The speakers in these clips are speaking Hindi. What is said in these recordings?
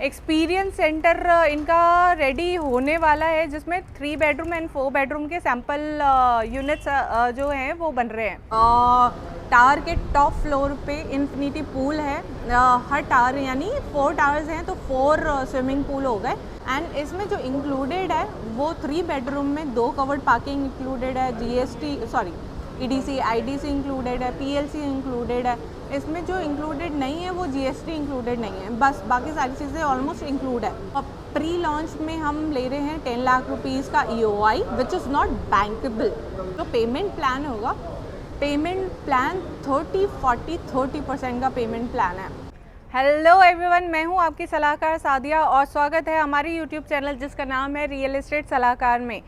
एक्सपीरियंस सेंटर इनका रेडी होने वाला है, जिसमें 3 बेडरूम एंड 4 बेडरूम के सैंपल यूनिट्स जो हैं वो बन रहे हैं। टावर के टॉप फ्लोर पे इन्फिनिटी पूल है। हर टावर यानी 4 टावर्स हैं तो 4 स्विमिंग पूल हो गए। एंड इसमें जो इंक्लूडेड है वो 3 बेडरूम में 2 कवर्ड पार्किंग इंक्लूडेड है, EDC, IDC इंक्लूडेड है, PLC इंक्लूडेड है। इसमें जो इंक्लूडेड नहीं है वो GST इंक्लूडेड नहीं है, बस बाकी सारी चीज़ें ऑलमोस्ट इंक्लूड है। और प्री लॉन्च में हम ले रहे हैं 10 लाख रुपीज़ का EOI which is not bankable. तो पेमेंट प्लान होगा, पेमेंट प्लान 30% का पेमेंट प्लान है। हेलो एवरीवन, मैं हूं आपकी सलाहकार सादिया और स्वागत है हमारी यूट्यूब चैनल जिसका नाम है रियल एस्टेट सलाहकार में।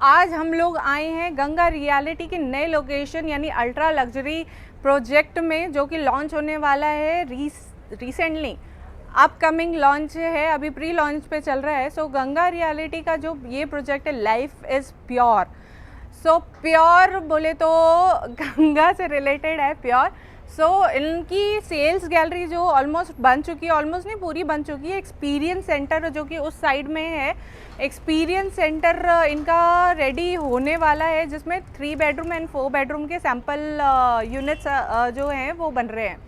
आज हम लोग आए हैं गंगा रियलिटी के नए लोकेशन यानी अल्ट्रा लग्जरी प्रोजेक्ट में, जो कि लॉन्च होने वाला है रिसेंटली। अपकमिंग लॉन्च है, अभी प्री लॉन्च पे चल रहा है। गंगा रियलिटी का जो ये प्रोजेक्ट है, लाइफ इज़ प्योर। प्योर बोले तो गंगा से रिलेटेड है, प्योर। इनकी सेल्स गैलरी जो ऑलमोस्ट बन चुकी है, ऑलमोस्ट नहीं पूरी बन चुकी है। एक्सपीरियंस सेंटर जो कि उस साइड में है, एक्सपीरियंस सेंटर इनका रेडी होने वाला है, जिसमें 3 बेडरूम एंड 4 बेडरूम के सैंपल यूनिट्स जो हैं वो बन रहे हैं।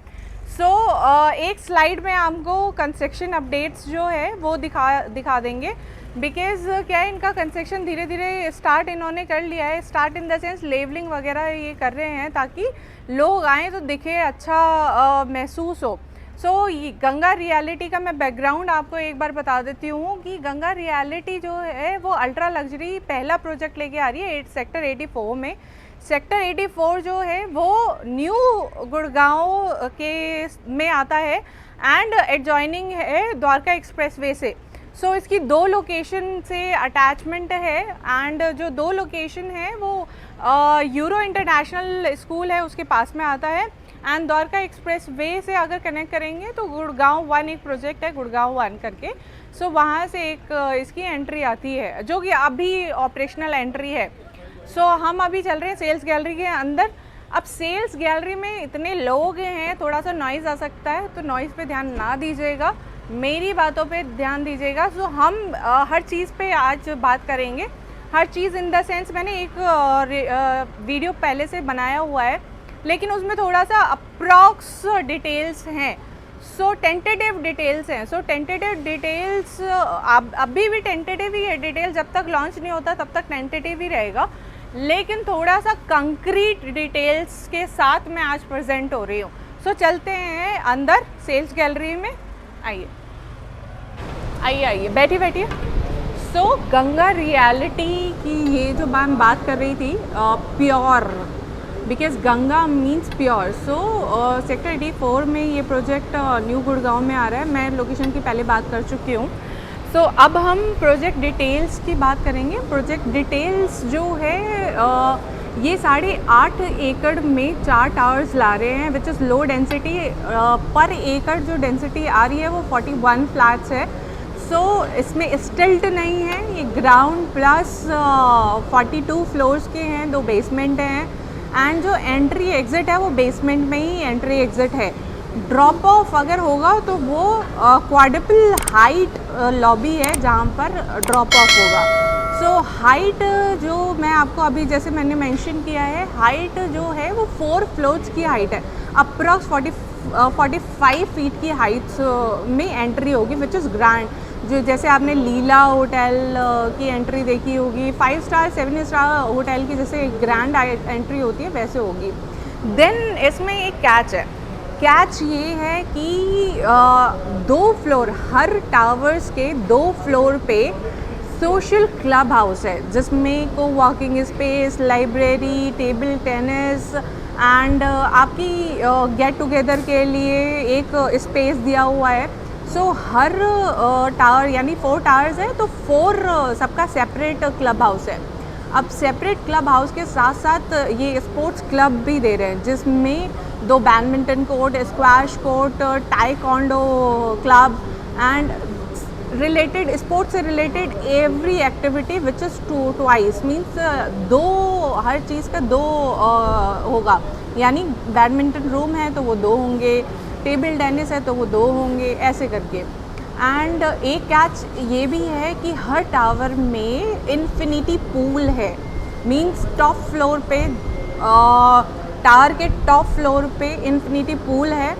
एक स्लाइड में आपको कंस्ट्रक्शन अपडेट्स जो है वो दिखा देंगे, बिकॉज क्या है, इनका कंस्ट्रक्शन धीरे धीरे स्टार्ट इन्होंने कर लिया है। Start in the sense levelling वगैरह ये कर रहे हैं ताकि लोग आएँ तो दिखे, अच्छा महसूस हो। ये गंगा रियलिटी का मैं बैकग्राउंड आपको एक बार बता देती हूँ कि गंगा रियलिटी जो है वो अल्ट्रा लग्जरी पहला प्रोजेक्ट लेके आ रही है सेक्टर 84 में। सेक्टर 84 जो है वो न्यू गुड़गांव के में आता है एंड एडजॉइनिंग है द्वारका एक्सप्रेसवे से। इसकी 2 लोकेशन से अटैचमेंट है एंड जो 2 लोकेशन है वो यूरो इंटरनेशनल स्कूल है उसके पास में आता है एंड द्वारका एक्सप्रेस वे से अगर कनेक्ट करेंगे तो गुड़गांव 1 एक प्रोजेक्ट है, गुड़गांव 1 करके। वहाँ से एक इसकी एंट्री आती है जो कि अभी ऑपरेशनल एंट्री है। हम अभी चल रहे हैं सेल्स गैलरी के अंदर। अब सेल्स गैलरी में इतने लोग हैं, थोड़ा सा नॉइज़ आ सकता है, तो नॉइज़ पे ध्यान ना दीजिएगा, मेरी बातों पे ध्यान दीजिएगा। हम हर चीज़ पे आज बात करेंगे, हर चीज़ इन द सेंस मैंने एक वीडियो पहले से बनाया हुआ है, लेकिन उसमें थोड़ा सा अप्रॉक्स डिटेल्स हैं, टेंटेटिव डिटेल्स हैं। टेंटेटिव डिटेल्स अभी भी टेंटेटिव ही है, डिटेल जब तक लॉन्च नहीं होता तब तक टेंटेटिव ही रहेगा, लेकिन थोड़ा सा कंक्रीट डिटेल्स के साथ मैं आज प्रेजेंट हो रही हूँ। चलते हैं अंदर सेल्स गैलरी में, आइए बैठिए। गंगा रियलिटी की ये जो मैं बात कर रही थी, pure, because Ganga means pure. Sector 84 में ये प्रोजेक्ट न्यू गुड़गांव में आ रहा है। मैं लोकेशन की पहले बात कर चुकी हूँ। अब हम प्रोजेक्ट डिटेल्स की बात करेंगे। प्रोजेक्ट डिटेल्स जो है ये 8.5 एकड़ में 4 टावर्स ला रहे हैं, विच इज़ लो डेंसिटी। पर एकड़ जो डेंसिटी आ रही है वो 41 फ्लैट्स है। इसमें स्टिल्ट नहीं है, ये ग्राउंड प्लस 42 फ्लोर्स के हैं, 2 बेसमेंट हैं एंड जो एंट्री एग्ज़िट है वो बेसमेंट में ही एंट्री एग्ज़िट है। ड्रॉप ऑफ अगर होगा तो वो क्वाड्रपल हाइट लॉबी है जहाँ पर ड्रॉप ऑफ होगा। हाइट जो मैं आपको अभी जैसे मैंने मेंशन किया है, हाइट जो है वो 4 फ्लोर्स की हाइट है। अप्रॉक्स 45 फीट की हाइट्स में एंट्री होगी, विच इज़ ग्रैंड। जो जैसे आपने लीला होटल की एंट्री देखी होगी, 5 स्टार 7 स्टार होटल की जैसे ग्रैंड एंट्री होती है वैसे होगी। देन इसमें एक कैच है। कैच ये है कि 2 फ्लोर, हर टावर्स के 2 फ्लोर पे सोशल क्लब हाउस है, जिसमें को walking space, library, table tennis and आपकी गेट टुगेदर के लिए एक स्पेस दिया हुआ है। हर टावर यानी 4 टावर्स है तो 4 सबका सेपरेट क्लब हाउस है। अब सेपरेट क्लब हाउस के साथ साथ ये स्पोर्ट्स क्लब भी दे रहे हैं, जिसमें 2 badminton court, squash court, taekwondo club and related sports से related every activity which is twice means 2, हर चीज़ का 2 होगा। यानी बैडमिंटन रूम है तो वो 2 होंगे, टेबल टेनिस है तो वो 2 होंगे, ऐसे करके। एंड एक कैच ये भी है कि हर टावर में इन्फिनिटी पूल है, मींस टॉप फ्लोर पे टावर के टॉप फ्लोर पे इन्फिनिटी पूल है।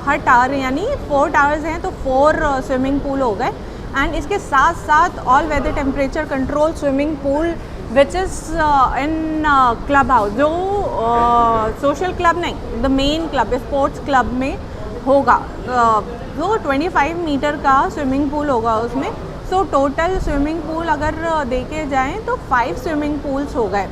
हर टावर यानी 4 टावर्स हैं तो 4 स्विमिंग पूल हो गए। एंड इसके साथ साथ all weather temperature control swimming pool which is in club house, जो सोशल क्लब नहीं, the main club sports club में होगा। तो 25 मीटर का स्विमिंग पूल होगा उसमें। सो टोटल स्विमिंग पूल अगर देखे जाएं तो 5 स्विमिंग पूल्स हो गए।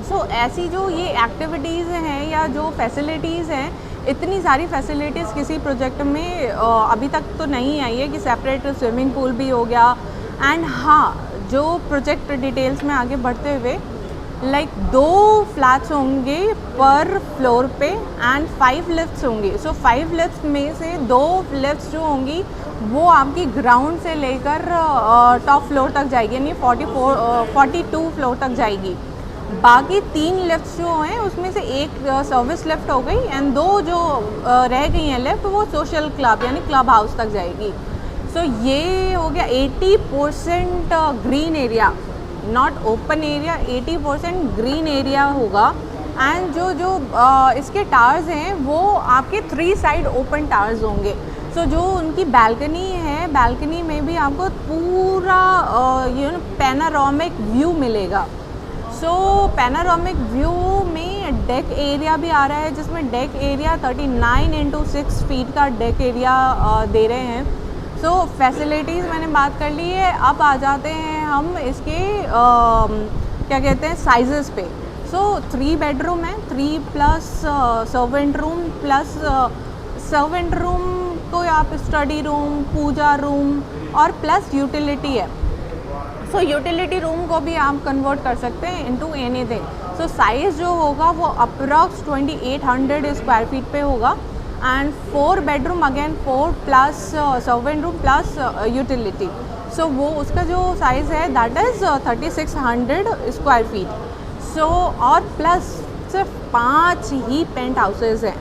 सो ऐसी जो ये एक्टिविटीज़ हैं या जो फैसिलिटीज़ हैं, इतनी सारी फैसिलिटीज़ किसी प्रोजेक्ट में अभी तक तो नहीं आई है कि सेपरेट स्विमिंग पूल भी हो गया। एंड हाँ, जो प्रोजेक्ट डिटेल्स में आगे बढ़ते हुए लाइक 2 फ्लैट्स होंगे पर फ्लोर पे एंड 5 लिफ्ट्स होंगी। सो 5 लिफ्ट्स में से 2 लिफ्ट्स जो होंगी वो आपकी ग्राउंड से लेकर टॉप फ्लोर तक जाएगी, यानी 42 फ्लोर तक जाएगी। बाकी 3 लिफ्ट्स जो हैं उसमें से एक सर्विस लिफ्ट हो गई एंड 2 जो रह गई हैं लिफ्ट वो सोशल क्लब यानी क्लब हाउस तक जाएगी। सो ये हो गया 80% green area, not open area, 80% green area होगा। एंड जो इसके टावर्स हैं वो आपके 3 साइड ओपन टावर्स होंगे। सो जो उनकी बालकनी है, बालकनी में भी आपको पूरा पैनारोमिक व्यू मिलेगा। सो पैनारोमिक व्यू में डेक एरिया भी आ रहा है, जिसमें डेक एरिया 39x6 फीट का डेक एरिया दे रहे हैं। सो फैसिलिटीज़ मैंने बात कर ली है। अब आ जाते हैं हम इसके क्या कहते हैं साइजेस पे। सो 3 बेडरूम है, 3 plus servant room, plus servant room को आप स्टडी रूम, पूजा रूम और प्लस यूटिलिटी है। सो यूटिलिटी रूम को भी आप कन्वर्ट कर सकते हैं इनटू एनीथिंग। सो साइज़ जो होगा वो अप्रॉक्स 2800 स्क्वायर फीट पे होगा। And 4 bedroom again 4 plus servant room plus utility. So वो उसका जो साइज़ है that is 3600 square feet. So और प्लस सिर्फ 5 ही पेंट हाउसेज हैं।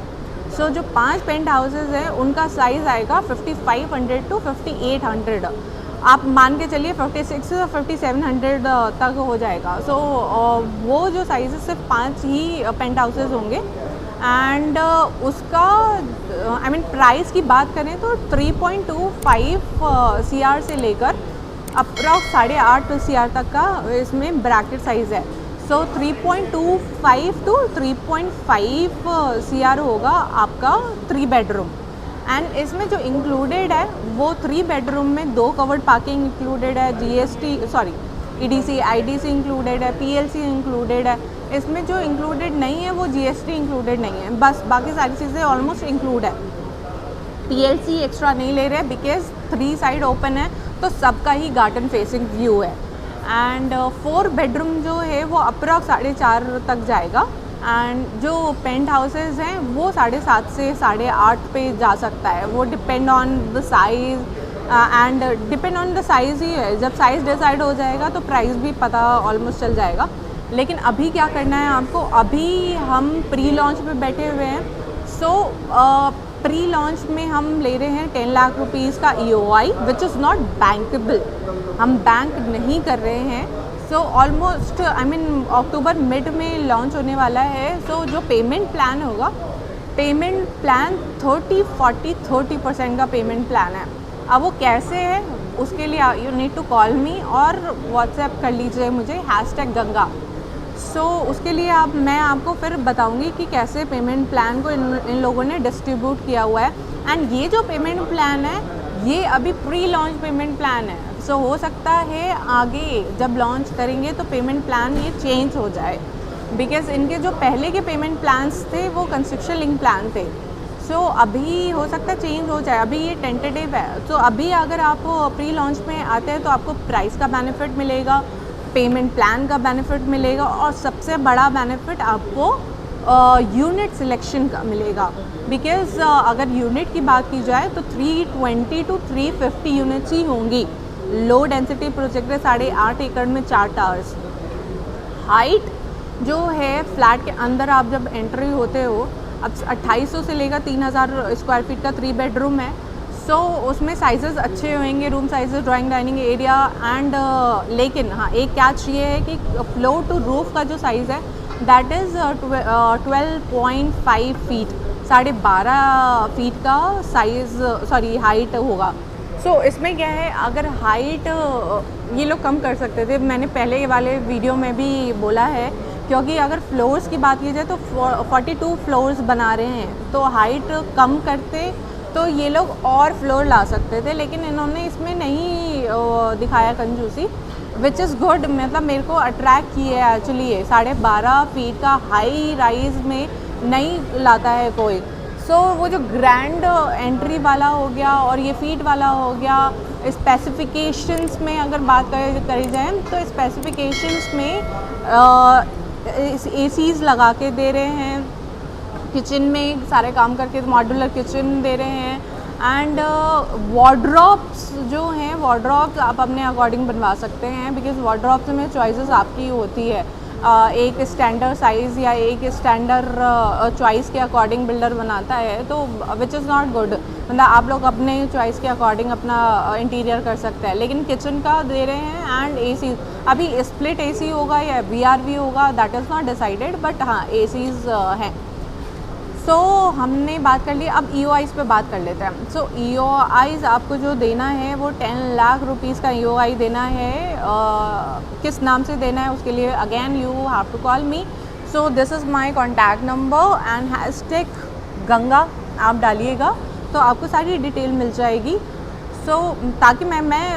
सो जो 5 पेंट हाउसेज हैं उनका साइज़ आएगा 5500 टू 5800। आप मान के चलिए 56 से 5700 तक हो जाएगा। सो वो जो साइज़ सिर्फ 5 ही पेंट हाउसेज होंगे। एंड उसका आई मीन प्राइस की बात करें तो 3.25 CR से लेकर अप्रॉक्स 8.5 CR तक का इसमें ब्रैकेट साइज़ है। सो 3.25 टू 3.5 CR होगा आपका 3 बेडरूम। एंड इसमें जो इंक्लूडेड है वो 3 बेडरूम में 2 कवर्ड पार्किंग इंक्लूडेड है, EDC IDC इंक्लूडेड है, PLC इंक्लूडेड है। इसमें जो इंक्लूडेड नहीं है वो GST इंक्लूडेड नहीं है, बस बाकी सारी चीज़ें ऑलमोस्ट इंक्लूड है। PLC एक्स्ट्रा नहीं ले रहे बिकॉज 3 साइड ओपन है तो सबका ही गार्डन फेसिंग व्यू है। एंड 4 बेडरूम जो है वो अप्रॉक्स 4.5 तक जाएगा। एंड जो पेंट हाउसेज हैं वो 7.5 से 8.5 पे जा सकता है। वो depend on the size and depend on the size ही है। जब साइज़ डिसाइड हो जाएगा तो प्राइस भी पता ऑलमोस्ट चल जाएगा। लेकिन अभी क्या करना है आपको, अभी हम प्री लॉन्च में बैठे हुए हैं। सो प्री लॉन्च में हम ले रहे हैं 10 लाख रुपीज़ का EOI which is not bankable, हम बैंक नहीं कर रहे हैं। So almost I mean October mid में लॉन्च होने वाला है। सो जो पेमेंट प्लान होगा, पेमेंट प्लान 30% का पेमेंट प्लान है। अब वो कैसे है उसके लिए you need to call me और व्हाट्सएप कर लीजिए मुझे #गंगा। सो उसके लिए मैं आपको फिर बताऊंगी कि कैसे पेमेंट प्लान को इन लोगों ने डिस्ट्रीब्यूट किया हुआ है। एंड ये जो पेमेंट प्लान है ये अभी प्री लॉन्च पेमेंट प्लान है। सो हो सकता है आगे जब लॉन्च करेंगे तो पेमेंट प्लान ये चेंज हो जाए, बिकॉज़ इनके जो पहले के पेमेंट प्लान्स थे वो कंस्ट्रक्शन लिंक प्लान थे। सो अभी हो सकता है चेंज हो जाए, अभी ये टेंटेटिव है। सो अभी अगर आप प्री लॉन्च में आते हैं तो आपको प्राइस का बेनिफिट मिलेगा, पेमेंट प्लान का बेनिफिट मिलेगा और सबसे बड़ा बेनिफिट आपको यूनिट सिलेक्शन का मिलेगा। बिकॉज़ अगर यूनिट की बात की जाए तो 320 टू 350 यूनिट्स ही होंगी। लो डेंसिटी प्रोजेक्ट है, 8.5 एकड़ में 4 टावर्स। हाइट जो है फ्लैट के अंदर आप जब एंट्री होते हो, अब 2800 से लेकर 3000 स्क्वायर फीट का 3 बेडरूम है। सो उसमें साइजेस अच्छे होंगे, room sizes, drawing dining area and लेकिन हाँ एक कैच ये है कि फ्लोर टू रूफ का जो साइज़ है दैट इज़ 12.5 फीट, 12.5 फीट का साइज़ सॉरी हाइट होगा। सो इसमें क्या है, अगर हाइट ये लोग कम कर सकते थे, मैंने पहले वाले वीडियो में भी बोला है, क्योंकि अगर फ्लोर्स की बात की जाए तो 42 फ्लोर्स बना रहे हैं, तो हाइट कम करते तो ये लोग और फ्लोर ला सकते थे, लेकिन इन्होंने इसमें नहीं दिखाया कंजूसी, विच इज़ गुड। मतलब मेरे को अट्रैक्ट किए एक्चुअली ये 12.5 फीट का हाई राइज में नहीं लाता है कोई। सो वो जो ग्रैंड एंट्री वाला हो गया और ये फीट वाला हो गया, स्पेसिफिकेशंस में अगर बात करी जाए तो स्पेसिफिकेशंस में एसीज़ लगा के दे रहे हैं, किचन में सारे काम करके मॉड्यूलर किचन दे रहे हैं, एंड वार्डरोब्स जो हैं, वार्डरोब्स आप अपने अकॉर्डिंग बनवा सकते हैं, बिकॉज वार्डरोब्स में चॉइसेस आपकी होती है। एक स्टैंडर्ड साइज़ या एक स्टैंडर्ड चॉइस के अकॉर्डिंग बिल्डर बनाता है, तो विच इज़ नॉट गुड। मतलब आप लोग अपने चॉइस के अकॉर्डिंग अपना इंटीरियर कर सकते हैं, लेकिन किचन का दे रहे हैं एंड एसी अभी स्प्लिट एसी होगा या वीआरवी होगा that is not decided, but हाँ एसीज़ हैं। सो हमने बात कर ली, अब EOIs पे बात कर लेते हैं। सो EOIs आपको जो देना है वो 10 लाख रुपीज़ का EOI देना है। किस नाम से देना है उसके लिए again you have to call me. So this is my contact number and hashtag Ganga आप डालिएगा तो आपको सारी डिटेल मिल जाएगी। सो ताकि मैं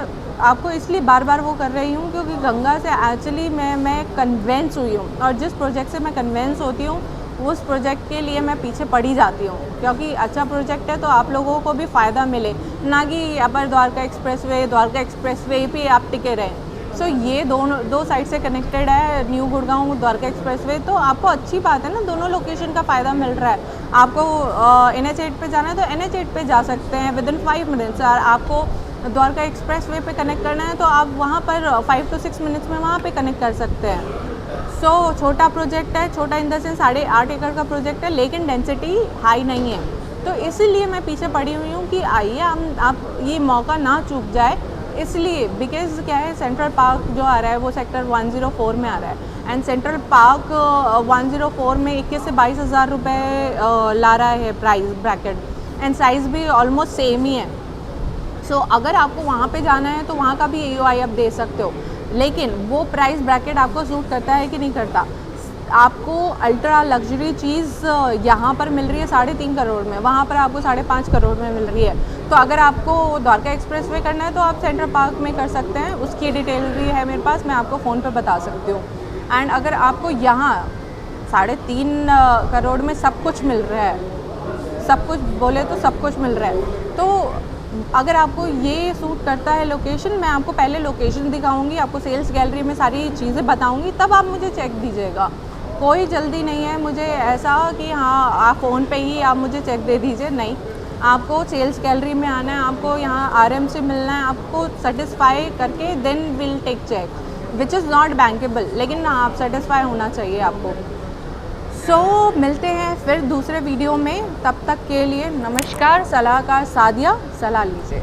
आपको इसलिए बार बार वो कर रही हूँ क्योंकि गंगा से एक्चुअली मैं कन्वेंस हुई हूँ, और जिस प्रोजेक्ट से मैं कन्वेंस होती हूँ उस प्रोजेक्ट के लिए मैं पीछे पड़ी जाती हूँ, क्योंकि अच्छा प्रोजेक्ट है तो आप लोगों को भी फ़ायदा मिले, ना कि अपर द्वारका एक्सप्रेसवे पे आप टिके रहें। सो ये दो साइड से कनेक्टेड है, न्यू गुड़गांव द्वारका एक्सप्रेसवे, तो आपको अच्छी बात है ना, दोनों लोकेशन का फ़ायदा मिल रहा है। आपको NH8 पे जाना है तो NH8 पे जा सकते हैं विदिन 5 मिनट्स, और आपको द्वारका एक्सप्रेसवे पे कनेक्ट करना है तो आप वहाँ पर 5 to 6 मिनट्स में वहाँ पे कनेक्ट कर सकते हैं। सो छोटा प्रोजेक्ट है, छोटा इन द सेंस 8.5 एकड़ का प्रोजेक्ट है, लेकिन डेंसिटी हाई नहीं है, तो इसीलिए मैं पीछे पड़ी हुई हूँ कि आइए आप ये मौका ना चूक जाए। इसलिए बिकॉज क्या है, सेंट्रल पार्क जो आ रहा है वो सेक्टर 104 में आ रहा है, एंड सेंट्रल पार्क 104 में 21 से 22 हज़ार रुपये ला रहा है प्राइस ब्रैकेट, एंड साइज़ भी ऑलमोस्ट सेम ही है। सो अगर आपको वहाँ पे जाना है तो वहाँ का भी EOI आप दे सकते हो, लेकिन वो प्राइस ब्रैकेट आपको सूट करता है कि नहीं करता। आपको अल्ट्रा लग्जरी चीज़ यहाँ पर मिल रही है 3.5 करोड़ में, वहाँ पर आपको 5.5 करोड़ में मिल रही है। तो अगर आपको द्वारका एक्सप्रेसवे करना है तो आप सेंट्रल पार्क में कर सकते हैं, उसकी डिटेल भी है मेरे पास, मैं आपको फ़ोन पे बता सकती हूँ। एंड अगर आपको यहाँ 3.5 करोड़ में सब कुछ मिल रहा है, सब कुछ बोले तो सब कुछ मिल रहा है, तो अगर आपको ये सूट करता है लोकेशन, मैं आपको पहले लोकेशन दिखाऊंगी, आपको सेल्स गैलरी में सारी चीज़ें बताऊंगी, तब आप मुझे चेक दीजिएगा। कोई जल्दी नहीं है मुझे ऐसा कि हाँ आप फ़ोन पे ही आप मुझे चेक दे दीजिए, नहीं, आपको सेल्स गैलरी में आना है, आपको यहाँ RM से मिलना है, आपको सेटिस्फाई करके then will take cheque, which is not bankable, लेकिन आप सेटिस्फाई होना चाहिए आपको। सो मिलते हैं फिर दूसरे वीडियो में, तब तक के लिए नमस्कार। सलाहकार सादिया, सलाह लीजिए।